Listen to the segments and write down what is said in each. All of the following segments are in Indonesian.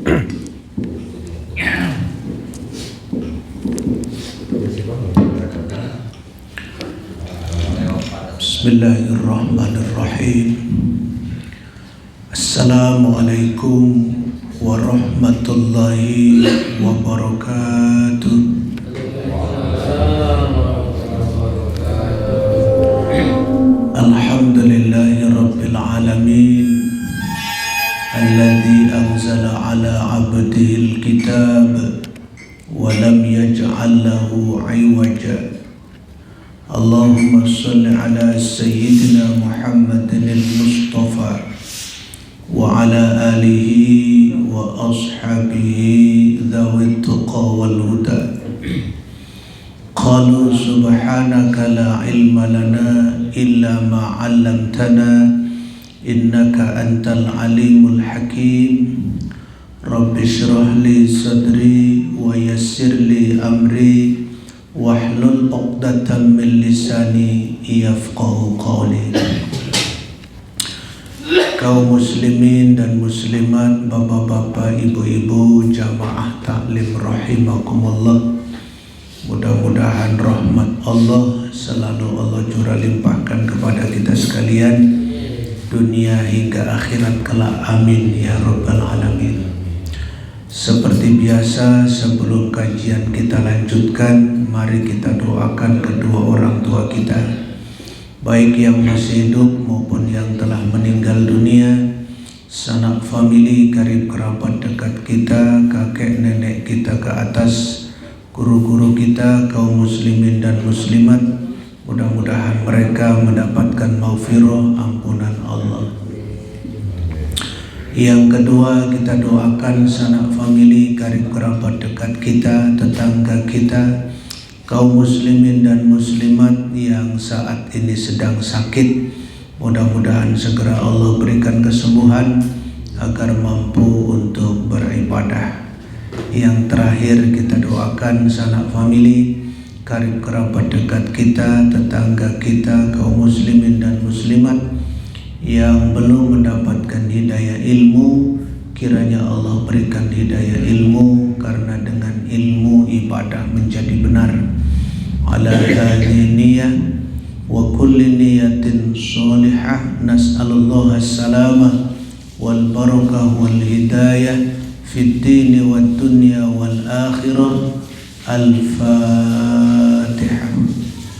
Bismillahirrahmanirrahim. Assalamualaikum warahmatullahi wabarakatuh. Alhamdulillahi rabbil alamin, alladzi anzala ala abdihil kitab wa lam yaj'al lahu 'iwaja. Allahumma salli ala sayyidina Muhammadin al-Mustafa wa ala alihi wa ashabihi dhawit tuqa wal huda. Qalu subhanaka la ilma lana illa ma 'allamtana innaka antal alimul hakim. Rabbi shrah li sadri wa yassir li amri wahlul 'uqdatam min lisani yafqahu qawli. Kaum muslimin dan muslimat, bapak-bapak, ibu-ibu, jamaah taklim rahimakumullah. Mudah-mudahan rahmat Allah selalu Allah curah limpahkan kepada kita sekalian, dunia hingga akhirat kelak, amin ya rabbal alamin. Seperti biasa, sebelum kajian kita lanjutkan, mari kita doakan kedua orang tua kita, baik yang masih hidup maupun yang telah meninggal dunia, sanak famili, karib kerabat dekat kita, kakek nenek kita ke atas, guru-guru kita, kaum muslimin dan muslimat. Mudah-mudahan mereka mendapatkan maghfirah, ampunan Allah. Yang kedua, kita doakan sanak famili, karib kerabat dekat kita, tetangga kita, kaum muslimin dan muslimat yang saat ini sedang sakit. Mudah-mudahan segera Allah berikan kesembuhan agar mampu untuk beribadah. Yang terakhir, kita doakan sanak famili, karib kerabat dekat kita, tetangga kita, kaum muslimin dan muslimat yang belum mendapatkan hidayah ilmu, kiranya Allah berikan hidayah ilmu, karena dengan ilmu ibadah menjadi benar. Ala hadhihi niyyah wa kulli niyatin shalihah, nas'alullah as-salamah wal barakah wal hidayah fid dini wad dunya wal akhirah. Al-Fatihah.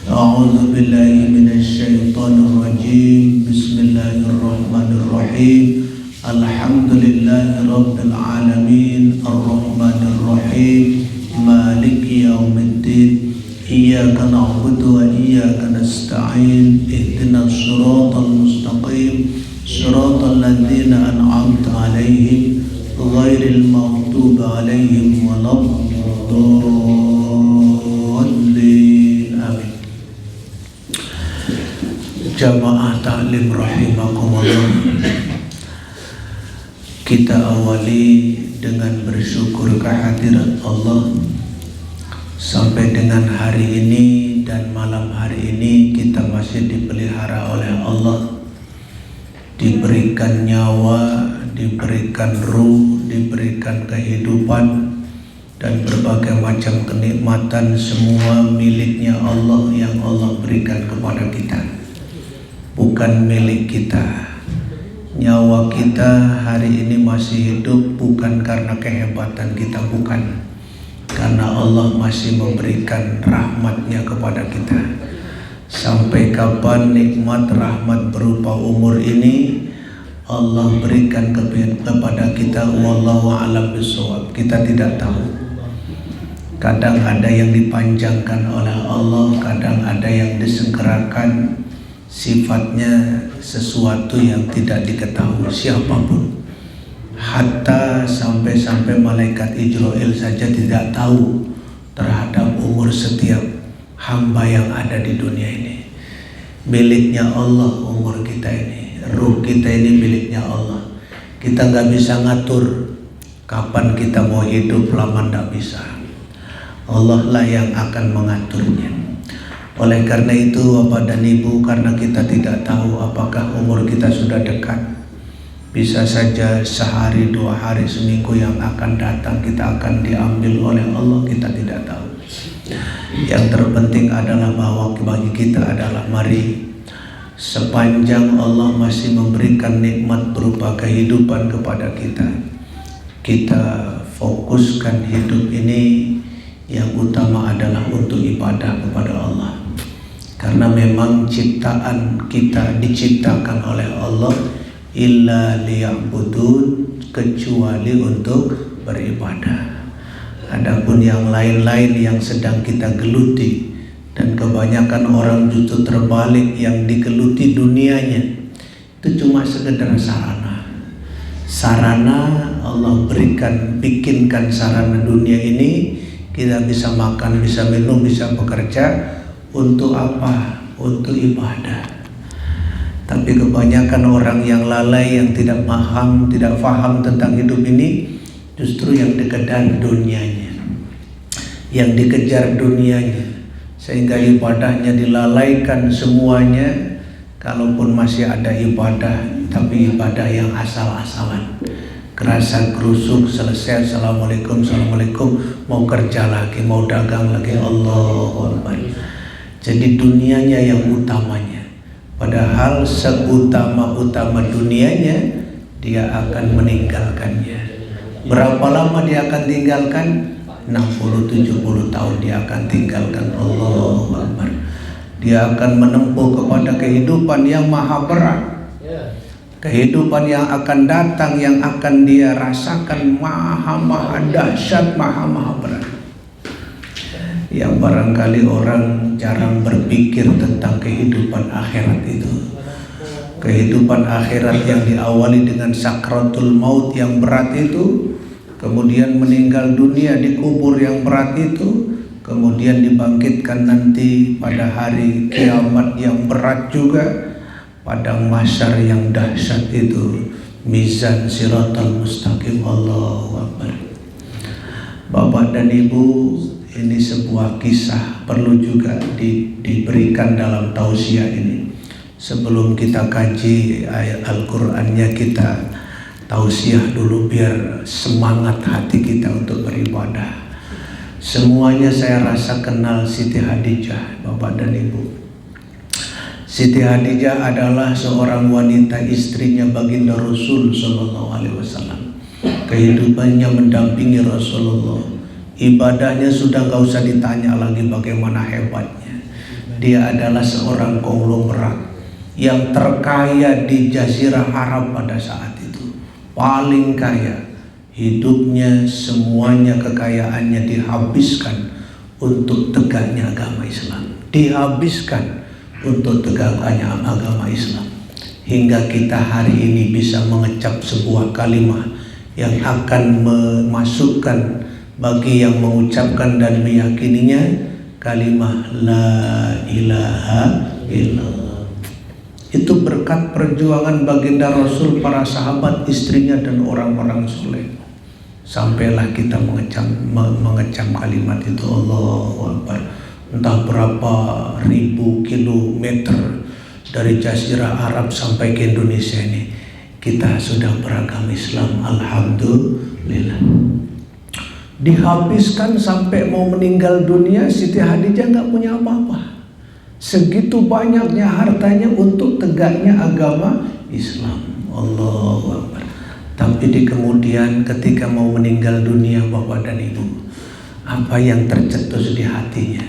A'udzu billahi minasy syaithanir rajim. Bismillahirrahmanirrahim. Alhamdulillahi rabbil alamin, arrahmanir rahim, maliki yaumiddin. Iyyaka na'budu wa iyyaka nasta'in. Ihdinas shiratal mustaqim, shiratal ladzina an'amta 'alaihim ghairil maghdubi 'alaihim waladdallin. Amin. Jamaah taklim rahimakumullah, kita awali dengan bersyukur kehadirat Allah. Sampai dengan hari ini dan malam hari ini kita masih dipelihara oleh Allah, diberikan nyawa, diberikan ruh, diberikan kehidupan dan berbagai macam kenikmatan, semua miliknya Allah yang Allah berikan kepada kita, bukan milik kita. Nyawa kita hari ini masih hidup bukan karena kehebatan kita, bukan, karena Allah masih memberikan rahmatnya kepada kita. Sampai kapan nikmat rahmat berupa umur ini Allah berikan kepada kita, wallahu a'lam bishawab, kita tidak tahu. Kadang ada yang dipanjangkan oleh Allah, kadang ada yang disegerakan. Sifatnya sesuatu yang tidak diketahui siapapun. Hatta sampai malaikat Ijrail saja tidak tahu terhadap umur setiap hamba yang ada di dunia ini. Miliknya Allah umur kita ini, ruh kita ini miliknya Allah. Kita nggak bisa ngatur kapan kita mau hidup, lama nggak bisa. Allah lah yang akan mengaturnya. Oleh karena itu, Bapak dan Ibu, karena kita tidak tahu apakah umur kita sudah dekat, Bisa saja sehari, 2 hari, seminggu yang akan datang kita akan diambil oleh Allah, kita tidak tahu. Yang terpenting adalah bahwa bagi kita adalah mari sepanjang Allah masih memberikan nikmat berupa kehidupan kepada kita, kita fokuskan hidup ini yang utama adalah untuk ibadah kepada Allah. Karena memang ciptaan kita diciptakan oleh Allah illa liya'budun, kecuali untuk beribadah. Adapun yang lain-lain yang sedang kita geluti, dan kebanyakan orang justru terbalik, yang digeluti dunianya itu cuma sekedar sarana. Sarana Allah berikan, bikinkan sarana dunia ini, kita bisa makan, bisa minum, bisa bekerja. Untuk apa? Untuk ibadah. Tapi kebanyakan orang yang lalai, yang tidak faham tentang hidup ini, justru yang dikejar dunianya, yang dikejar dunianya, sehingga ibadahnya dilalaikan semuanya. Kalaupun masih ada ibadah, tapi ibadah yang asal-asalan, kerasa kerusuk, selesai assalamualaikum, mau kerja lagi, mau dagang lagi, Allahu Akbar. Jadi dunianya yang utamanya. Padahal seutama-utama dunianya, dia akan meninggalkannya. Berapa lama dia akan tinggalkan? 60-70 tahun dia akan tinggalkan. Allahu Akbar. Dia akan menempuh kepada kehidupan yang maha berat. Kehidupan yang akan datang, yang akan dia rasakan maha dahsyat, maha berat. Yang barangkali orang jarang berpikir tentang kehidupan akhirat itu. Kehidupan akhirat yang diawali dengan sakratul maut yang berat itu, kemudian meninggal dunia di kubur yang berat itu, kemudian dibangkitkan nanti pada hari kiamat yang berat juga, padang mahsyar yang dahsyat itu, mizan siratal mustaqim. Allahu Akbar. Bapak dan Ibu, ini sebuah kisah perlu juga diberikan dalam tausiah ini. Sebelum kita kaji ayat Al-Qur'annya, kita tausiah dulu biar semangat hati kita untuk beribadah. Semuanya saya rasa kenal Siti Hadijah, Bapak dan Ibu. Siti Hadijah adalah seorang wanita, istrinya baginda Rasul Sallallahu Alaihi Wasallam. Kehidupannya mendampingi Rasulullah. Ibadahnya sudah gak usah ditanya lagi bagaimana hebatnya. Dia adalah seorang konglomerat yang terkaya di Jazirah Arab pada saat itu. Paling kaya. Hidupnya semuanya, kekayaannya dihabiskan untuk tegaknya agama Islam. Dihabiskan untuk tegaknya agama Islam. Hingga kita hari ini bisa mengecap sebuah kalimat yang akan memasukkan bagi yang mengucapkan dan meyakininya kalimat la ilaha illallah. Itu berkat perjuangan baginda Rasul, para sahabat, istrinya dan orang-orang soleh. Sampailah kita mengecam kalimat itu, Allahu Akbar. Entah berapa ribu kilometer dari Jazirah Arab sampai ke Indonesia ini, kita sudah beragama Islam, alhamdulillah. Dihabiskan sampai mau meninggal dunia, Siti Hadijah nggak punya apa-apa. Segitu banyaknya hartanya untuk tegaknya agama Islam. Allahu Akbar. Tapi di kemudian ketika mau meninggal dunia, Bapak dan Ibu, apa yang tercetus di hatinya,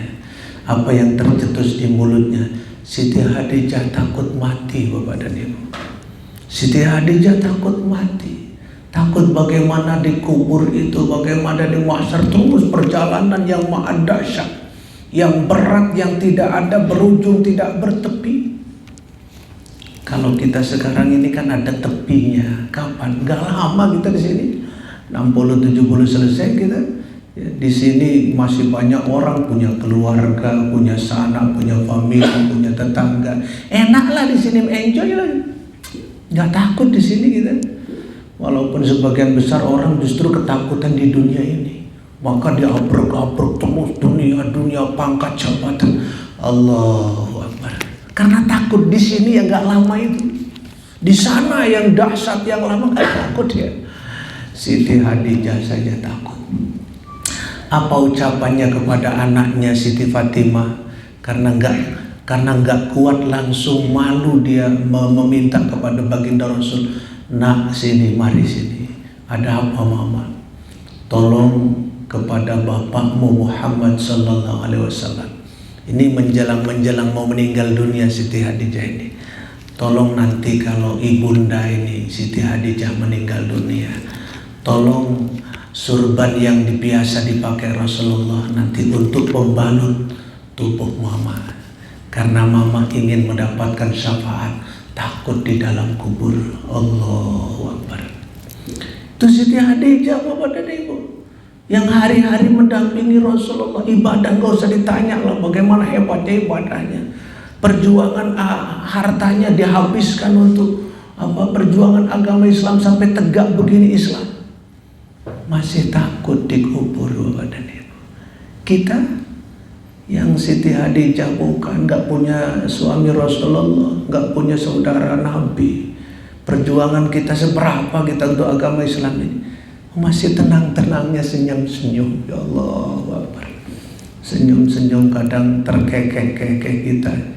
apa yang tercetus di mulutnya? Siti Hadijah takut mati, Bapak dan Ibu. Siti Hadijah takut mati. Takut bagaimana di kubur itu, bagaimana di mahsyar, terus perjalanan yang maha dahsyat, yang berat, yang tidak ada berujung, tidak bertepi. Kalau kita sekarang ini kan ada tepinya. Kapan? Gak lama kita di sini. 60-70 selesai kita. Di sini masih banyak orang punya keluarga, punya sanak, punya famili, punya tetangga. Enaklah di sini, enjoy lah. Gak takut di sini kita. Walaupun sebagian besar orang justru ketakutan di dunia ini, maka dia abrek-abrek terus dunia pangkat jabatan. Allahu Akbar. Karena takut di sini yang gak lama itu. Di sana yang dahsyat, yang lama, nggak takut ya. Siti Hadijah saja takut. Apa ucapannya kepada anaknya Siti Fatimah? Karena nggak kuat, langsung malu dia meminta kepada baginda Rasul, nak sini, mari sini. Ada apa mama? Tolong kepada bapakmu Muhammad sallallahu alaihi wasallam. Ini menjelang mau meninggal dunia Siti Hadijah ini. Tolong nanti kalau ibunda ini Siti Hadijah meninggal dunia, tolong surban yang biasa dipakai Rasulullah nanti untuk membalut tubuh mama. Karena mama ingin mendapatkan syafaat, takut di dalam kubur. Allahu Akbar. Itu Siti Hadijah, Bapak dan Ibu, yang hari-hari mendampingi Rasulullah. Ibadah gak usah ditanya lah bagaimana hebatnya ibadahnya. Perjuangan hartanya dihabiskan untuk perjuangan agama Islam sampai tegak begini Islam. Masih takut dikubur, Bapak dan Ibu. Kita yang Siti Hadijah bukan, gak punya suami Rasulullah, gak punya saudara Nabi. Perjuangan kita seberapa kita untuk agama Islam ini? Masih tenang-tenangnya senyum-senyum. Ya Allah, Akbar. Senyum-senyum kadang terkekeh-kekeh kita.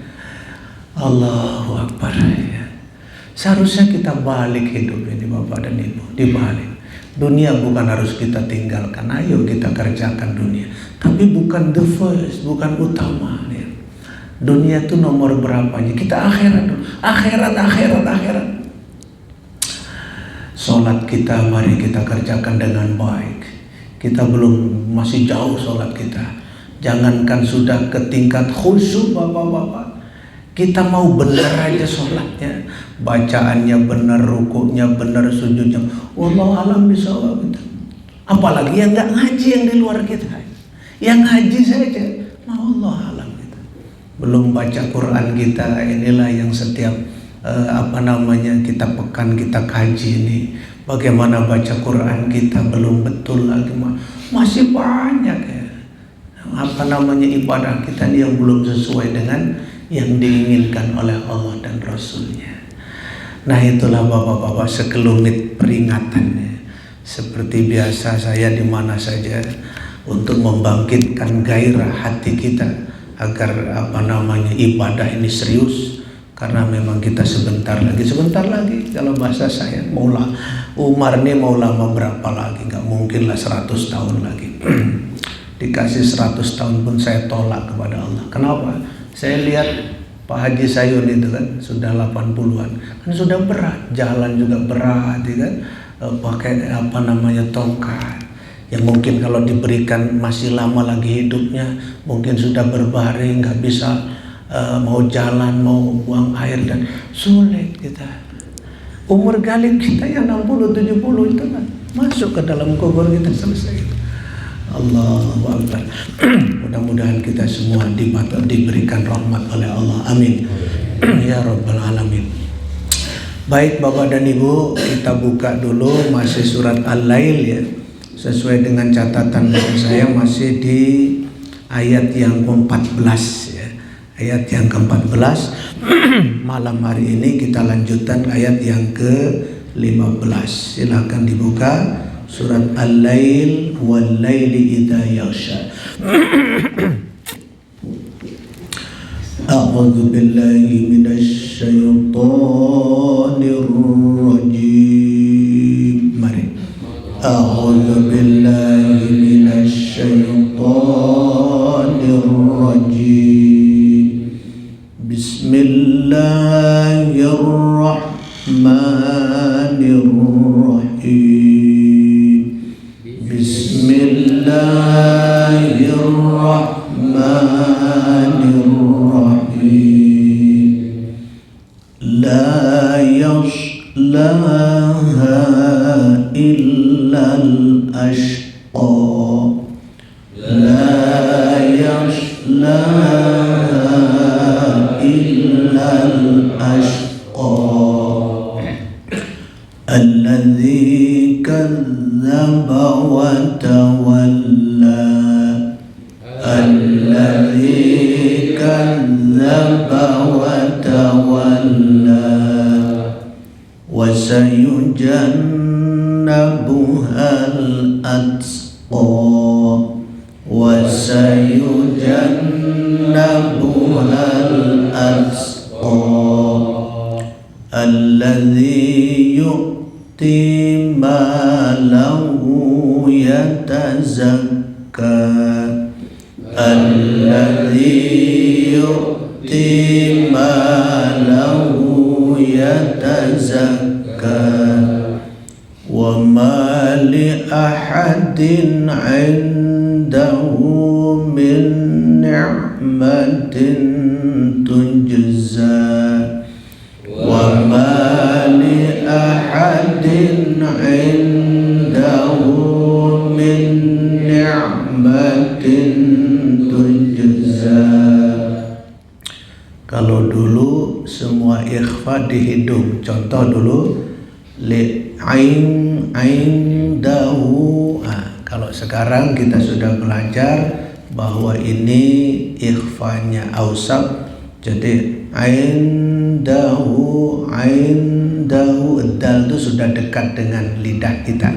Allahu Akbar ya. Seharusnya kita balik hidup ini, Bapak dan Ibu, dibalik. Dunia bukan harus kita tinggalkan, ayo kita kerjakan dunia. Tapi bukan the first, bukan utama ya. Dunia itu nomor berapanya? Kita akhirat dulu. Akhirat. Sholat kita mari kita kerjakan dengan baik. Kita masih jauh sholat kita. Jangankan sudah ke tingkat khusyuk, Bapak-bapak. Kita mau benar aja sholatnya, bacaannya benar, rukuknya benar, sujudnya. Wallahu a'lam bishawab. Apalagi yang nggak ngaji, yang di luar kita, yang ngaji saja, Allah alam kita. Belum baca Quran kita, inilah yang setiap kita pekan kita kaji ini. Bagaimana baca Quran kita belum betul lagi, masih banyak ya. Ibadah kita yang belum sesuai dengan yang diinginkan oleh Allah dan Rasulnya. Nah itulah Bapak-bapak sekelumit peringatannya. Seperti biasa saya di mana saja untuk membangkitkan gairah hati kita agar ibadah ini serius. Karena memang kita sebentar lagi kalau bahasa saya Umar ini mau lama berapa lagi, nggak mungkin lah 100 tahun lagi. Dikasih 100 tahun pun saya tolak kepada Allah. Kenapa? Saya lihat Pak Haji Sayun itu kan sudah 80-an, kan sudah berat, jalan juga berat ya kan, pakai tongkat yang mungkin kalau diberikan masih lama lagi hidupnya mungkin sudah berbaring, nggak bisa mau jalan, mau buang air, dan sulit kita. Umur galib kita yang 60-70 itu kan masuk ke dalam kubur kita selesai. Allahu Akbar. Mudah-mudahan kita semua diberikan rahmat oleh Allah. Amin. Ya Rabbal Alamin. Baik Bapak dan Ibu, kita buka dulu masih surat Al-Lail ya. Sesuai dengan catatan saya masih di ayat yang ke-14 ya. Ayat yang ke-14. Malam hari ini kita lanjutkan ayat yang ke-15. Silakan dibuka surat Al-Lail wal laili idza yaghsha. A'udzu billahi minasy syaithanir rajim. Mari. A'udzu billahi minasy syaithanir rajim. Bismillahirrahmanirrahim. Bismillahirrahmanirrahim. La yaslaha illal ashqa. La yaslaha illal ashqa. Alladzi kadzdzaba wa tawalla. Alladzi kadzdzaba wa tawalla. sayujannabuhal atqa alladzi yu'ti malahu yatazakka wa ma li ahadin 'indahu min ni'matin tujza wa ma li ahadin 'indahu min ni'matin tujza. Kalau dulu semua ikhfa di hidung, contoh dulu li ain dahu. Kalau sekarang kita sudah belajar bahwa ini ikhfanya ausab, jadi ain dahu dal itu sudah dekat dengan lidah kita.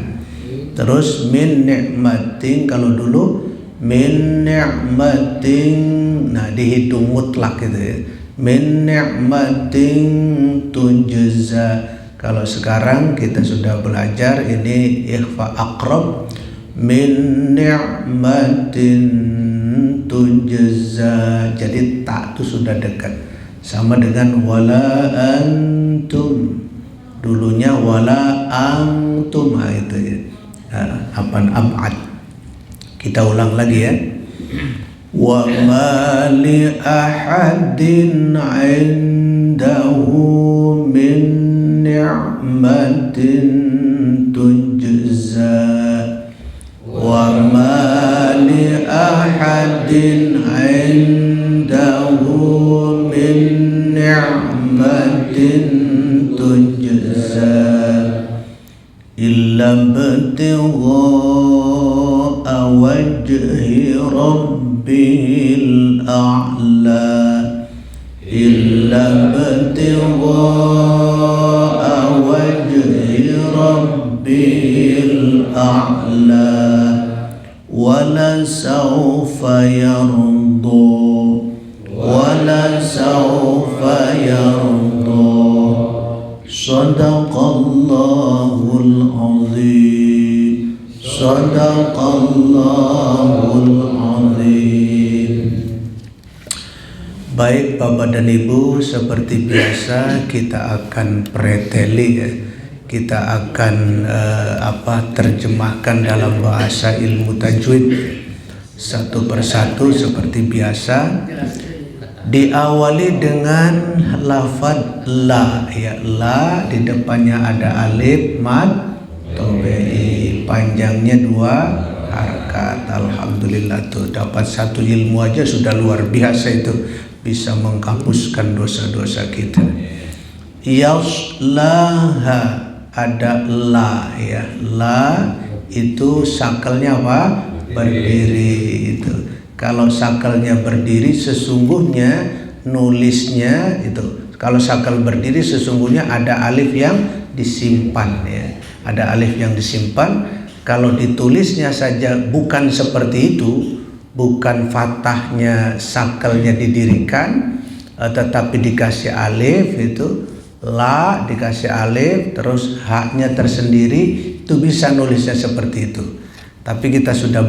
Terus min ni'matin, kalau dulu min ni'matin, nah dihitung mutlak gitu ya, min ni'matin tujza. Kalau sekarang kita sudah belajar ini ikhfa aqrab, min ni'matin tujza, jadi tak itu sudah dekat, sama dengan wala antum, dulunya wala antum, itu ya, apaan ab'ad. Kita ulang lagi ya. Wa ma li ahadin 'indahu min ni'matin tujza wa ma li ahadin 'indahu min ni'matin tujza illa ibtigha'a wajhi rabbil a'la, illa ibtigha'a wajhi rabbil a'la wala sawfa yarda, wala sawfa yarda. Sadaqallahul azim, sadaqallahul azim. Baik Bapak dan Ibu, seperti biasa kita akan preteli ya. Kita akan terjemahkan dalam bahasa ilmu tajwid satu persatu seperti biasa. Diawali dengan lafaz la ya, la di depannya ada alif mad tabi'i, panjangnya 2 harakat. Alhamdulillah tuh dapat satu ilmu aja sudah luar biasa, itu bisa menghapuskan dosa-dosa kita. Yaslaha ada la ya, la itu sakalnya apa? Berdiri itu. Kalau sakalnya berdiri sesungguhnya nulisnya itu, kalau sakal berdiri sesungguhnya ada alif yang disimpan ya, ada alif yang disimpan. Kalau ditulisnya saja bukan seperti itu, bukan fathahnya sakalnya didirikan, tetapi dikasih alif itu, la dikasih alif terus haknya tersendiri, itu bisa nulisnya seperti itu. Tapi kita sudah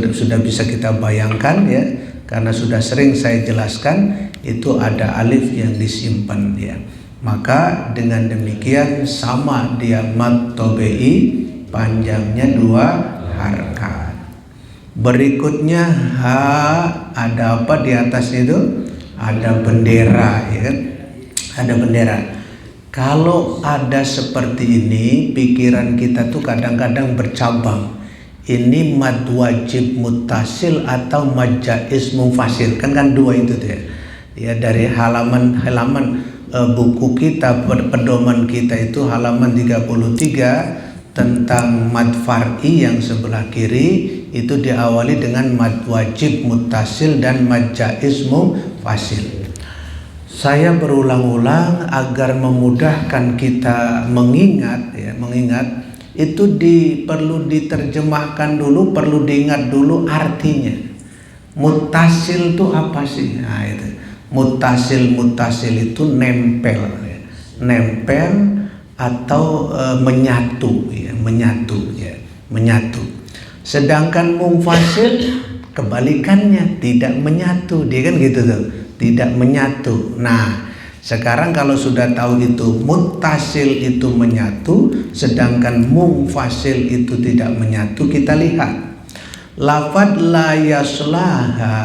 sudah bisa kita bayangkan ya, karena sudah sering saya jelaskan itu ada alif yang disimpan ya. Maka dengan demikian sama dia mad tabi'i, panjangnya 2 harakat. Berikutnya ha, ada apa di atasnya itu? Ada bendera ya kan? Ada bendera. Kalau ada seperti ini, pikiran kita tuh kadang-kadang bercabang. Ini mad wajib muttasil atau mad jaiz munfasil, kan 2 itu tuh ya. Ya dari halaman buku kita, pedoman kita itu halaman 33 tentang mad far'i yang sebelah kiri itu diawali dengan mad wajib muttasil dan mad jaiz munfasil. Saya berulang-ulang agar memudahkan kita mengingat ya, mengingat itu perlu diterjemahkan dulu, perlu diingat dulu artinya. Muttasil itu apa sih? Nah, itu. Muttasil itu nempel ya. Nempel atau menyatu ya, menyatu. Sedangkan munfasil kebalikannya, tidak menyatu, dia kan gitu tuh, tidak menyatu. Nah, sekarang kalau sudah tahu itu muttasil itu menyatu, sedangkan munfasil itu tidak menyatu, kita lihat lafad la yaslaha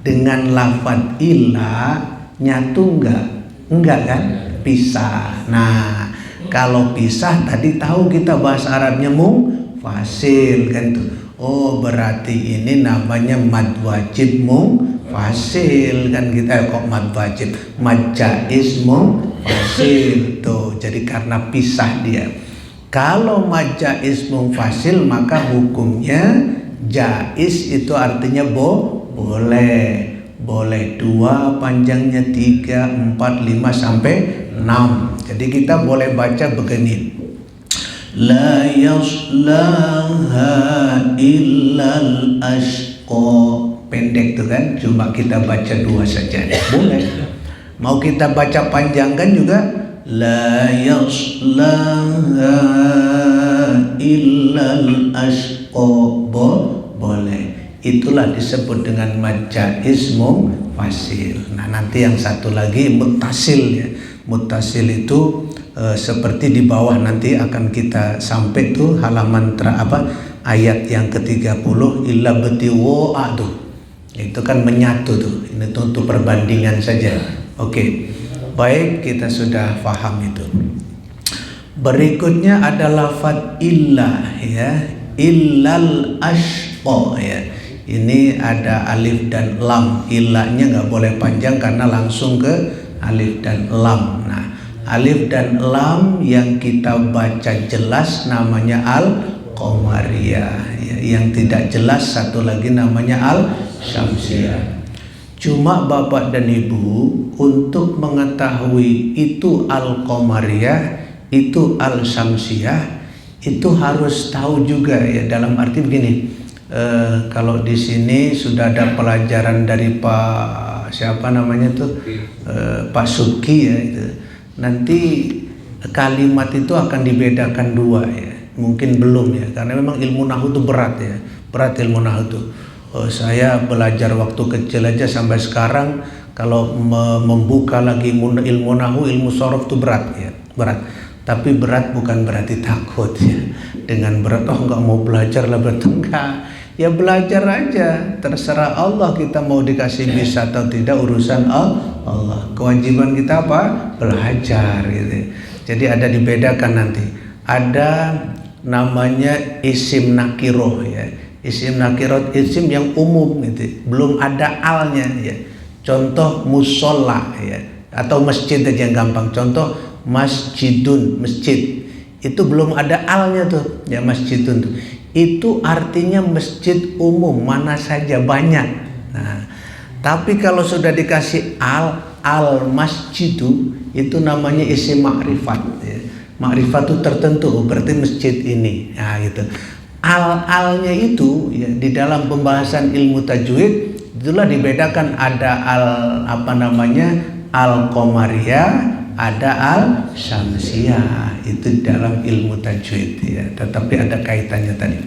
dengan lafad illa nyatu enggak? Enggak kan? Pisah. Nah, kalau pisah tadi tahu kita bahasa Arabnya munfasil kan tuh. Oh, berarti ini namanya mad wajib munfasil kan kita kok mad wajib, mad jaiz munfasil tuh. Jadi karena pisah dia. Kalau mad jaiz munfasil maka hukumnya jaiz itu artinya boleh. Boleh 2, panjangnya 3, 4, 5 sampai 6. Jadi kita boleh baca begini. La yaslaha illal ashqa. Pendek tuh kan, cuma kita baca 2 saja. Boleh. Mau kita baca panjangkan juga. La yaslaha illal ashqa. Boleh. Itulah disebut dengan mad jaiz munfasil. Nah, nanti yang satu lagi muttasil ya. Muttasil itu seperti di bawah nanti akan kita sampai tuh halaman ayat yang ke-30 illa batiwa tuh. Itu kan menyatu tuh. Ini tuh untuk perbandingan saja. Oke. Baik, kita sudah paham itu. Berikutnya ada lafaz illa ya. Illal ashqa ya. Ini ada alif dan lam. Illanya nggak boleh panjang karena langsung ke alif dan lam. Nah, alif dan lam yang kita baca jelas namanya al-qamariyah ya. Yang tidak jelas satu lagi namanya al-syamsiyah. Cuma Bapak dan Ibu untuk mengetahui itu al-qamariyah, itu al-syamsiyah, itu harus tahu juga ya, dalam arti begini. Kalau di sini sudah ada pelajaran dari Pak siapa namanya tuh Pak Subki ya itu. Nanti kalimat itu akan dibedakan 2 ya. Mungkin belum ya, karena memang ilmu nahwu itu berat ya. Berat ilmu nahwu itu. Saya belajar waktu kecil aja sampai sekarang kalau membuka lagi ilmu nahwu, ilmu shorof itu berat ya, berat. Tapi berat bukan berarti takut ya. Dengan berat nggak mau belajar lah, bertengkar. Ya belajar aja, terserah Allah kita mau dikasih bisa atau tidak, urusan Allah. Kewajiban kita apa? Belajar gitu. Jadi ada dibedakan nanti. Ada namanya isim nakiroh ya. Isim nakiroh isim yang umum gitu. Belum ada alnya ya. Contoh musola ya, atau masjid aja yang gampang. Contoh masjidun, masjid. Itu belum ada alnya tuh ya, masjidun tuh. Itu artinya masjid umum, mana saja, banyak. Nah, tapi kalau sudah dikasih al masjidu, itu namanya isim makrifat ya. Makrifat itu tertentu, berarti masjid ini. Nah, gitu. Alnya itu ya, di dalam pembahasan ilmu tajwid itulah dibedakan, ada al-qamariyah, ada al-syamsiyah. Itu dalam ilmu tajwid ya, tetapi ada kaitannya tadi.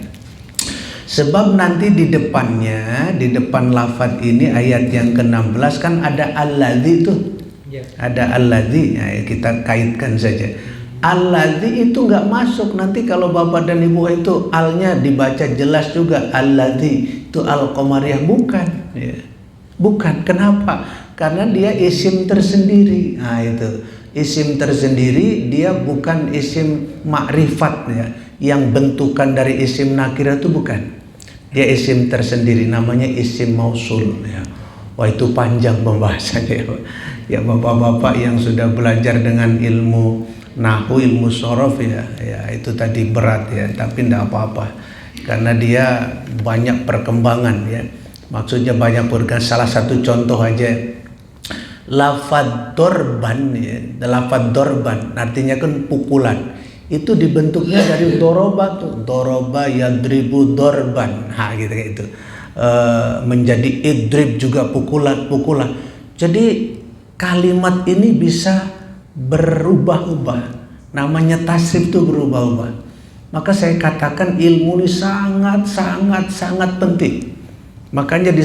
Sebab nanti di depannya, di depan lafaz ini ayat yang ke-16 kan ada alladzi tuh. Ya. Ada alladzi, ya, kita kaitkan saja. Alladzi itu nggak masuk nanti kalau Bapak dan Ibu itu alnya dibaca jelas juga alladzi itu al-qamariyah, bukan ya. Bukan. Kenapa? Karena dia isim tersendiri. Nah, itu. Isim tersendiri, dia bukan isim makrifat ya. Yang bentukan dari isim nakirah itu bukan. Dia isim tersendiri, namanya isim mausul ya. Wah, itu panjang pembahasannya ya. Ya Bapak-bapak yang sudah belajar dengan ilmu nahwu, ilmu shorof ya, ya itu tadi berat ya, tapi tidak apa-apa. Karena dia banyak perkembangan ya. Maksudnya banyak perkembangan. Salah satu contoh aja, lafad dorban ya, lafad dorban artinya kan pukulan. Itu dibentuknya dari doroba tuh, doroba yadribu dorban, gitu. Menjadi idrib juga pukulan. Jadi kalimat ini bisa berubah-ubah. Namanya tasrif itu berubah-ubah. Maka saya katakan ilmu ini sangat penting. Makanya di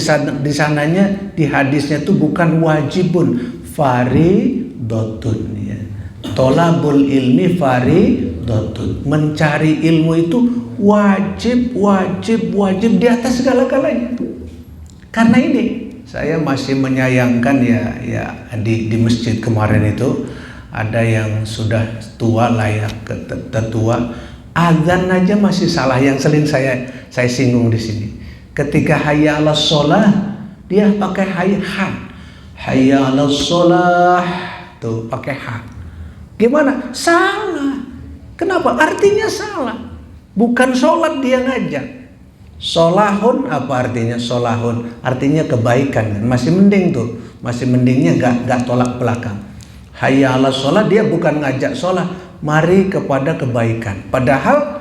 sananya di hadisnya itu bukan wajibun, faridotun ya. Tolabul ilmi faridotun. Mencari ilmu itu wajib di atas segala-galanya. Karena ini saya masih menyayangkan ya di masjid kemarin itu ada yang sudah tua lah ya, tertua, azan aja masih salah. Yang sering saya singgung di sini. Ketika hayya 'alas shalah dia pakai hayya 'alas shalah tuh pakai ha. Gimana? Salah. Kenapa? Artinya salah. Bukan sholat dia ngajak. Solahun apa artinya? Solahun artinya kebaikan. Masih mending tuh. Masih mendingnya gak tolak belakang. Hayya 'alas sholat dia bukan ngajak sholat, mari kepada kebaikan. Padahal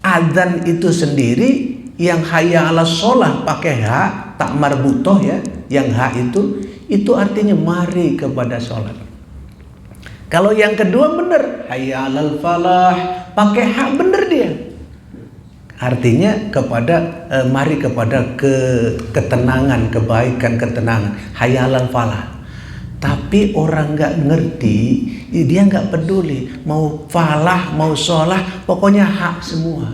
adzan itu sendiri yang hayya 'alas sholat pakai ha, tak marbutoh ya, yang ha itu artinya mari kepada sholat. Kalau yang kedua benar, hayya 'alal falah pakai ha, benar dia. Artinya kepada mari kepada ketenangan, kebaikan, ketenangan. Hayya 'alal falah. Tapi orang nggak ngerti, dia nggak peduli mau falah mau sholah, pokoknya hak semua.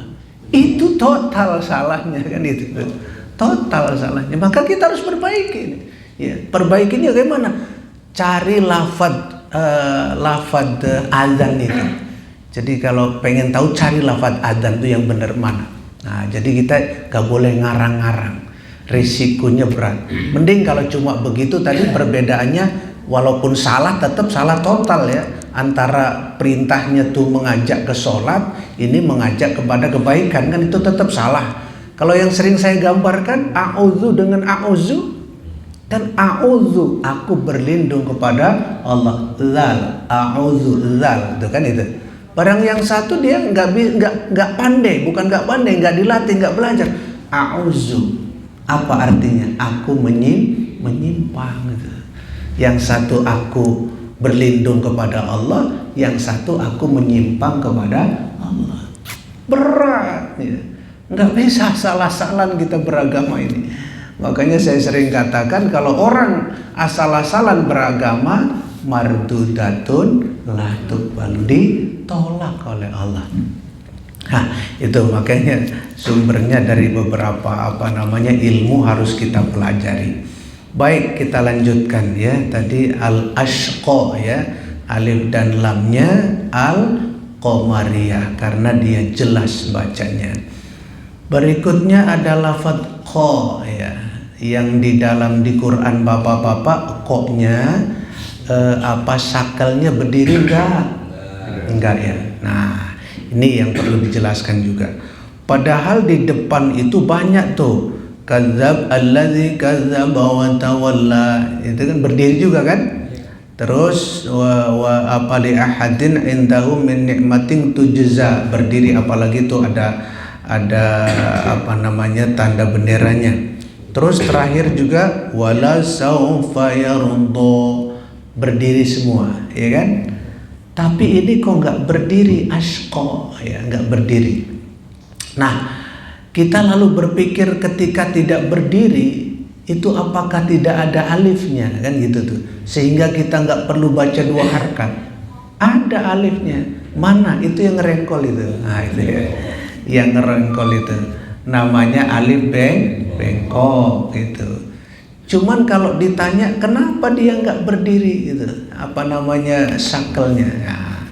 Itu total salahnya kan itu, total salahnya. Maka kita harus perbaiki. Ya, perbaikinya bagaimana? Cari lafad adzan itu. Jadi kalau pengen tahu cari lafad adzan itu yang benar mana. Nah, jadi kita nggak boleh ngarang-ngarang. Risikonya berat. Mending kalau cuma begitu tadi perbedaannya. Walaupun salah tetap salah total ya. Antara perintahnya tuh mengajak ke sholat, ini mengajak kepada kebaikan, kan itu tetap salah. Kalau yang sering saya gambarkan a'udzu dengan a'udzu, kan a'udzu aku berlindung kepada Allah, zal a'udzu zal, itu kan itu. Barang yang satu dia nggak pandai, bukan nggak pandai, nggak dilatih, nggak belajar. A'udzu apa artinya? Aku menyimpang gitu. Yang satu aku berlindung kepada Allah, yang satu aku menyimpang kepada Allah. Berat ya. Nggak bisa salah-salan kita beragama ini. Makanya saya sering katakan kalau orang asal-asalan beragama, mardudatun la tuqbal, ditolak oleh Allah. Nah, itu makanya sumbernya dari beberapa ilmu harus kita pelajari. Baik, kita lanjutkan ya. Tadi al-ashqa ya, alif dan lamnya al-qamariyah karena dia jelas bacanya. Berikutnya ada lafaz qa ya, yang di dalam di Quran bapak-bapak qa-nya sakalnya berdiri enggak ya. Nah, ini yang perlu dijelaskan juga. Padahal di depan itu banyak tuh. Kadzab allazi kadzaba wa tawalla, itu kan berdiri juga kan. Terus wa apa li ahadin indahu min nikmatin tujza, berdiri, apalagi itu ada tanda benderanya. Terus terakhir juga wala saufa yardo, berdiri semua ya kan. Tapi ini kok nggak berdiri, ashqa ya, nggak berdiri. Nah, kita lalu berpikir ketika tidak berdiri itu apakah tidak ada alifnya kan gitu tuh, sehingga kita nggak perlu baca dua harakat. Ada alifnya, mana itu yang ngerengkol itu. Nah itu ya, yang ngerengkol itu namanya alif bengkok gitu. Cuman kalau ditanya kenapa dia nggak berdiri gitu, sakelnya. Nah,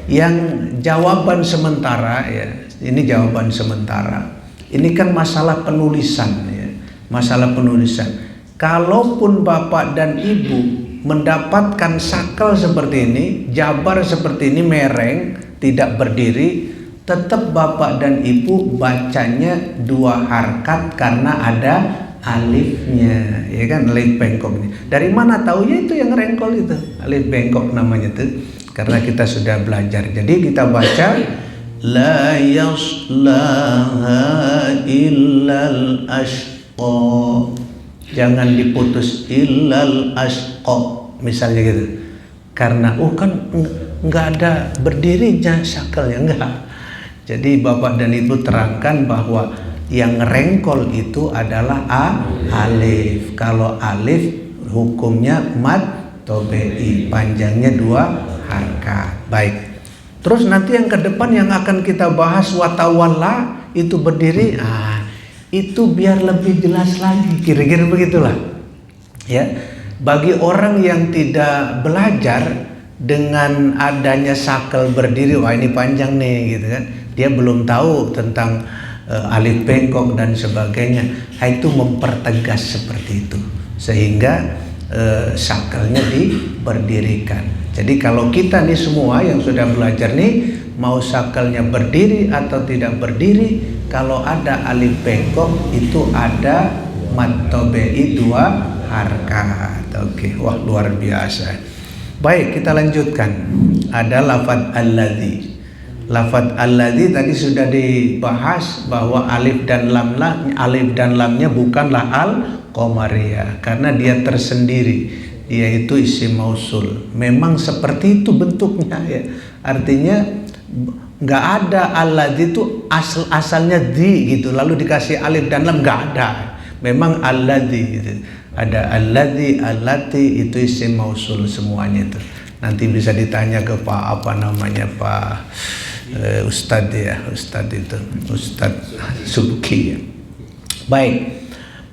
yang jawaban sementara ya, ini jawaban sementara. Ini kan masalah penulisan ya, masalah penulisan. Kalaupun bapak dan ibu mendapatkan sakel seperti ini, jabar seperti ini, mereng, tidak berdiri, tetap bapak dan ibu bacanya dua harakat karena ada alifnya, ya kan, alif bengkoknya. Dari mana taunya itu yang rengkol itu? Alif bengkok namanya tuh. Karena kita sudah belajar. Jadi kita baca la yaslaha illal ashqa. Jangan diputus illal ashqa misalnya gitu. Karena kan enggak ada berdirinya syakalnya, enggak. Jadi Bapak dan Ibu terangkan bahwa yang rengkol itu adalah alif. Kalau alif hukumnya mad tobe'i, panjangnya 2 harkat. Baik. Terus nanti yang ke depan yang akan kita bahas watawalla itu berdiri. Itu biar lebih jelas lagi. Kira-kira begitulah. Ya. Bagi orang yang tidak belajar dengan adanya sakal berdiri, wah ini panjang nih gitu kan. Dia belum tahu tentang alif bengkok dan sebagainya. Itu mempertegas seperti itu sehingga sakalnya diberdirikan. Jadi kalau kita nih semua yang sudah belajar nih mau sakalnya berdiri atau tidak berdiri, kalau ada alif bengkok itu ada mad tobe'i 2 harkat. Oke, wah luar biasa. Baik, kita lanjutkan. Ada lafadz alladzi. Lafadz alladzi tadi sudah dibahas bahwa alif dan lamnya bukanlah al-qamariyah karena dia tersendiri, dia itu isim mausul. Memang seperti itu bentuknya ya. Artinya nggak ada alladzi itu asalnya di gitu lalu dikasih alif dan lam, nggak ada. Memang alladzi gitu. Ada alladzi, allati itu isim mausul semuanya itu. Nanti bisa ditanya ke Pak Ustadz ya, Ustadz itu Ustadz Subki ya. Baik,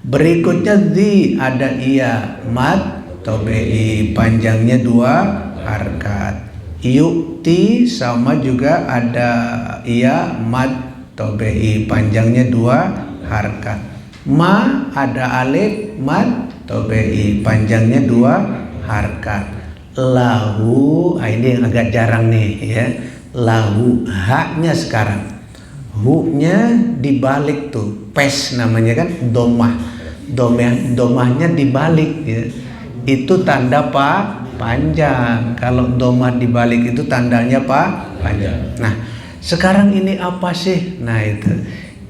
berikutnya di ada iya mad tobe'i, panjangnya 2 harkat. Yukti sama juga ada iya mad tobe'i, panjangnya 2 harkat. Ma ada alif mad tobe'i, panjangnya 2 harkat. Lahu, ini yang agak jarang nih ya. Lahu, haknya sekarang, hu-nya dibalik tuh, pes namanya kan, domahnya dibalik ya. Itu tanda panjang. Kalau domah dibalik itu tandanya panjang. Nah sekarang ini apa sih? Nah itu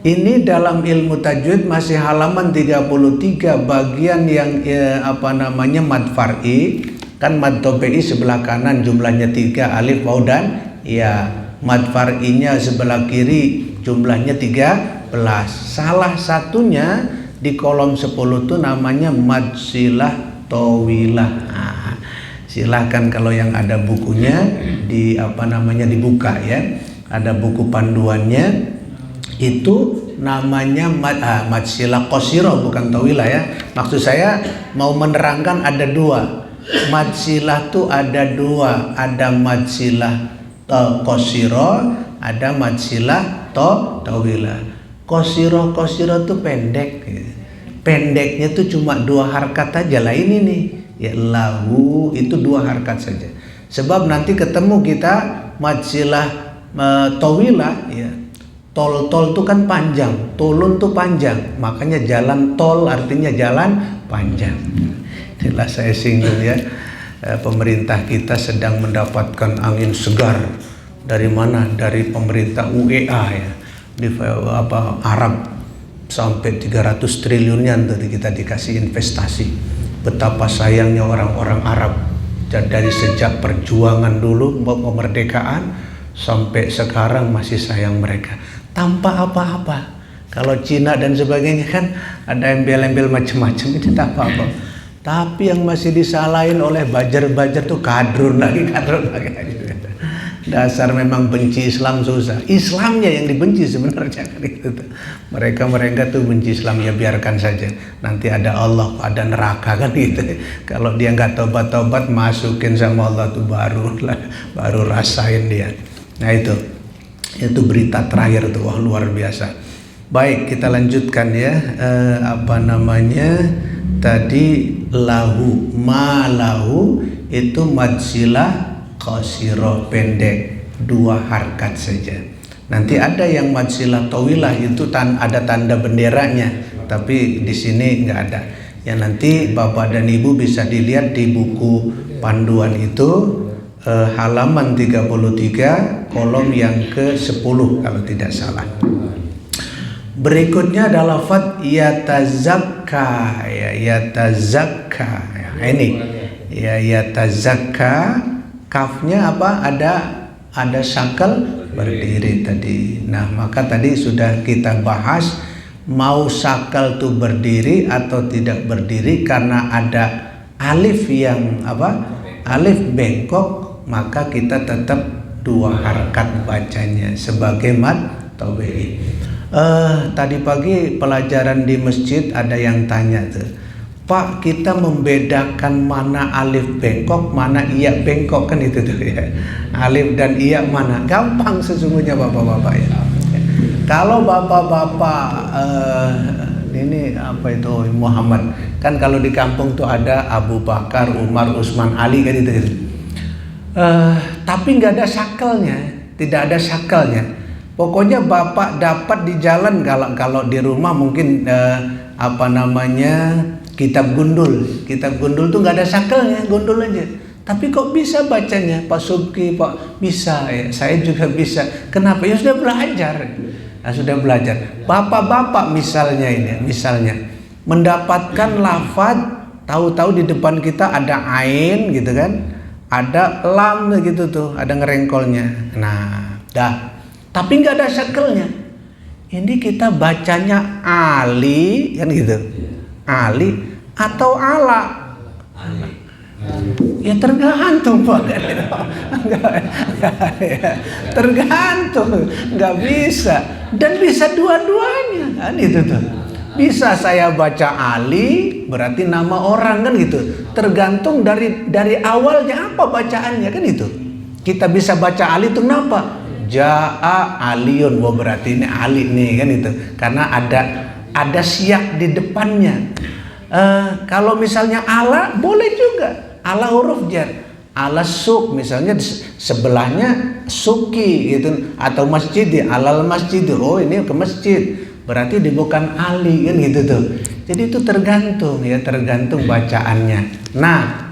ini dalam ilmu tajwid masih halaman 33 bagian yang mad far'i. Kan mad tobe'i sebelah kanan jumlahnya 3 alif waw dan ya, mad far'inya sebelah kiri jumlahnya 13. Salah satunya di kolom 10 itu namanya mad silah tawilah. Silahkan kalau yang ada bukunya dibuka ya. Ada buku panduannya. Itu namanya mad silah qasirah bukan tawilah ya. Maksud saya mau menerangkan ada 2. Mad silah tuh ada 2, ada mad silah qasirah, ada mad silah tawilah. Qasirah tuh pendek. Pendeknya tuh cuma 2 harkat aja lah ini nih. Ya lahu itu 2 harkat saja. Sebab nanti ketemu kita mad silah tawilah ya. Tol tuh kan panjang, tolun tuh panjang. Makanya jalan tol artinya jalan panjang. Inilah saya singgung ya, pemerintah kita sedang mendapatkan angin segar. Dari mana? Dari pemerintah UEA ya, di Arab, sampai 300 triliunnya tadi kita dikasih investasi. Betapa sayangnya orang-orang Arab dari sejak perjuangan dulu kemerdekaan sampai sekarang masih sayang mereka tanpa apa-apa. Kalau Cina dan sebagainya kan ada embel-embel macam-macam, itu tak apa-apa. Tapi yang masih disalahin oleh bajar-bajar tuh kadrun lagi. Dasar memang benci Islam susah. Islamnya yang dibenci sebenarnya kan gitu. Mereka tuh benci Islam, ya biarkan saja. Nanti ada Allah, ada neraka kan gitu. Kalau dia nggak tobat-tobat masukin sama Allah tuh baru rasain dia. Nah itu berita terakhir tuh, wah luar biasa. Baik, kita lanjutkan ya. Tadi lahu, ma lahu itu mad silah qasirah pendek 2 harkat saja. Nanti ada yang mad silah tawilah itu ada tanda benderanya. tapi di sini nggak ada. Ya nanti Bapak dan Ibu bisa dilihat di buku panduan itu halaman 33 kolom yang ke-10 kalau tidak salah. Berikutnya adalah lafaz yatazakka, ya yatazakka. Ya, ini ya yatazakka, kafnya apa? Ada syakal berdiri tadi. Nah, maka tadi sudah kita bahas mau sakal itu berdiri atau tidak berdiri karena ada alif yang apa? Alif bengkok, maka kita tetap 2 harakat bacanya sebagai mad tabi'i. Tadi pagi pelajaran di masjid ada yang tanya tuh, Pak, kita membedakan mana alif bengkok, mana iya bengkok, kan itu tuh ya. Alif dan iya mana? Gampang sesungguhnya bapak-bapak ya. Kalau bapak-bapak ini apa itu Muhammad, kan kalau di kampung tuh ada Abu Bakar, Umar, Utsman, Ali kan itu. Tapi nggak ada sakalnya, tidak ada sakalnya. Pokoknya bapak dapat di jalan, kalau di rumah mungkin apa namanya kitab gundul tuh nggak ada sakalnya, gundul aja. Tapi kok bisa bacanya Pak Subki, Pak? Bisa ya, saya juga bisa. Kenapa? Ya sudah belajar. Nah, sudah belajar. Bapak-bapak misalnya mendapatkan lafaz, tahu-tahu di depan kita ada ain gitu kan, ada lam gitu tuh, ada ngerengkolnya. Nah, dah. Tapi nggak ada sakelnya. Ini kita bacanya Ali kan gitu. Ali atau ala. Ya tergantung Pak. Tergantung, nggak bisa. Dan bisa dua-duanya kan itu tuh. Bisa saya baca Ali berarti nama orang kan gitu. Tergantung dari awalnya apa bacaannya kan itu. Kita bisa baca Ali itu kenapa? Ja'a Aliun, wah berarti ini Ali nih kan itu. Karena ada siak di depannya. Kalau misalnya ala boleh juga, ala huruf jar, ala suk misalnya sebelahnya suki gitu, atau masjid alal masjid, oh ini ke masjid berarti dia bukan Ali kan gitu tuh. Jadi itu tergantung bacaannya. Nah,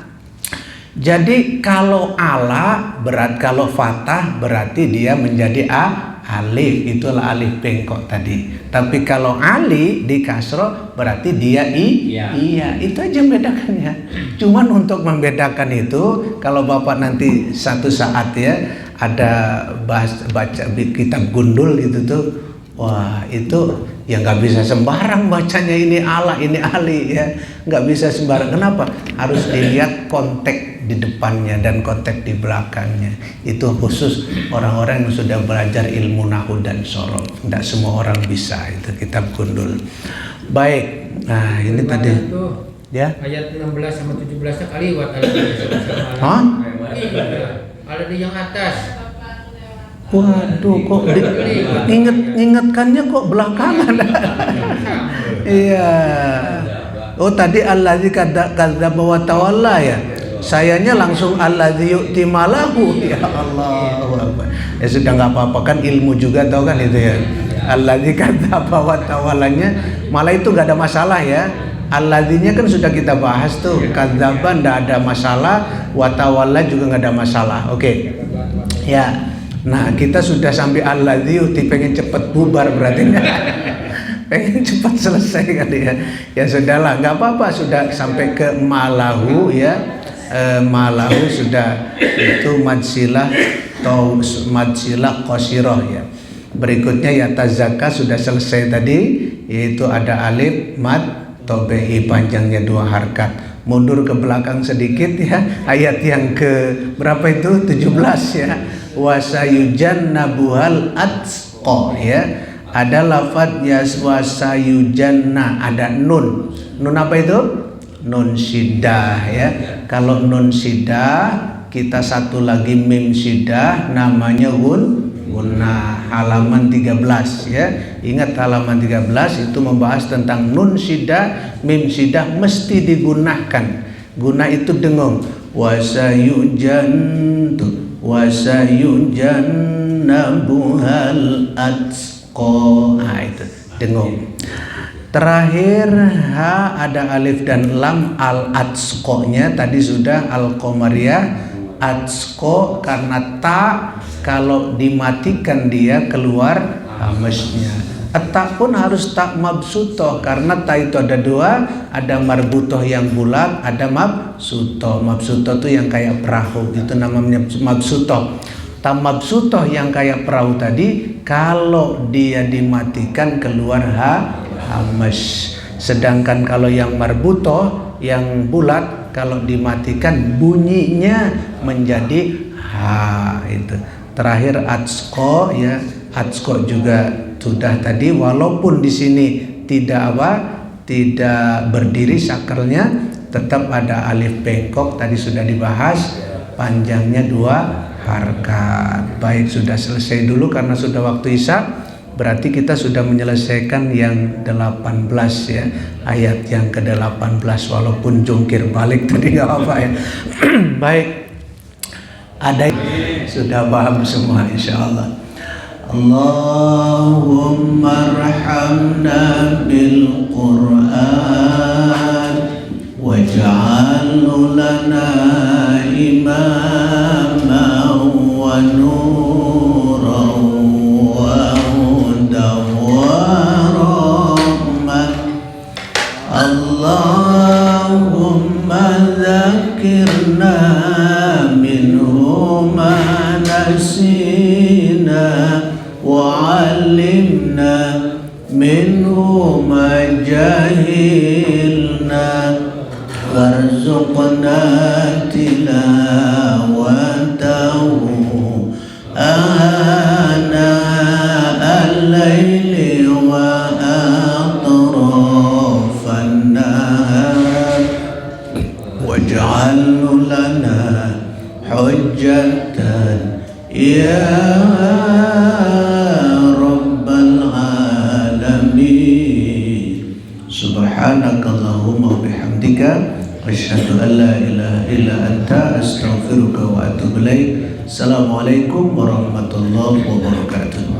jadi kalau ala kalau fathah berarti dia menjadi alif, itulah alif bengkok tadi. Tapi kalau ali di kasroh berarti dia iya. Itu aja membedakannya. Cuman untuk membedakan itu, kalau Bapak nanti satu saat ya ada baca kitab gundul gitu tuh, wah itu ya nggak bisa sembarang bacanya, ini ala ini ali ya, nggak bisa sembarang. Kenapa? Harus dilihat konteks di depannya dan konteks di belakangnya. Itu khusus orang-orang yang sudah belajar ilmu nahwu dan sorof. Tidak semua orang bisa itu kitab gundul. Baik, nah ini tadi ya ayat 16 sama 17 kali buat ada di yang atas. Waduh, kok ingatkannya kok belakangan. Iya. Oh tadi allazi kadzdzaba wa tawalla ya. Sayanya langsung alladzi yu'ti malahu. Ya Allah. Ya sudah nggak apa-apa, kan ilmu juga tahu kan itu ya. Alladzi kadzdzaba wa tawallanya malah itu nggak ada masalah ya. Alladzinya kan sudah kita bahas tuh. Kadzdzaba nggak ada masalah, wa tawalla juga nggak ada masalah. Oke. Ya. Nah, kita sudah sampai alladzi yu'ti, pengen cepet bubar berarti. Pengen cepat selesai kali ya. Ya sudahlah, nggak apa-apa, sudah sampai ke malahu ya. Malahu sudah, itu madsilah atau madsilah qasirah ya. Berikutnya ya tazakka sudah selesai tadi, yaitu ada alif mad tabi'i panjangnya 2 harakat. Mundur ke belakang sedikit ya, ayat yang ke berapa itu? 17 ya. Wasayujannabuhal atqa ya. Ada lafaz ya wasayujanna, ada nun. Nun apa itu? Nun syiddah ya. Kalau nun syiddah, kita satu lagi mim syiddah, namanya gunnah. Halaman 13 ya. Ingat halaman 13 itu membahas tentang nun syiddah, mim syiddah mesti digunakan. Guna itu dengung. Wasayujannabuhal atqa. Nah itu dengung. Terakhir ha ada alif dan lam, al-atsqo-nya tadi sudah al-qamariyah, atsqo karena ta kalau dimatikan dia keluar hamzahnya. Tak pun harus tak mabsutoh karena ta itu ada dua, ada marbutoh yang bulat, ada mabsutoh. Mabsutoh itu yang kayak perahu, itu namanya mabsutoh. Ta mabsutoh yang kayak perahu tadi kalau dia dimatikan keluar hamzah. Sedangkan kalau yang marbutoh yang bulat kalau dimatikan bunyinya menjadi ha itu. Terakhir atsqo ya, atsqo juga sudah tadi, walaupun di sini tidak berdiri sakernya, tetap ada alif bengkok tadi sudah dibahas, panjangnya 2 harkat. Baik, sudah selesai dulu karena sudah waktu isya. Berarti kita sudah menyelesaikan yang 18 ya, ayat yang ke-18 walaupun jungkir balik tadi nggak apa ya. Baik, ada sudah paham semua insyaallah. Allahumma arhamna bil Qur'an waj'alhu lana imama wa nuran wa hudan wa rahmah. Allahumma dzakirna minhu ma nasina وعلمنا منه ما جهلنا وارزقنا تلاوته آناء الليل وأطراف النهار واجعله لنا حجة يا Subhanakallahumma bihamdika asyhadu an la ilaha illa anta astaghfiruka wa atubu ilaik. Assalamualaikum warahmatullahi wabarakatuh.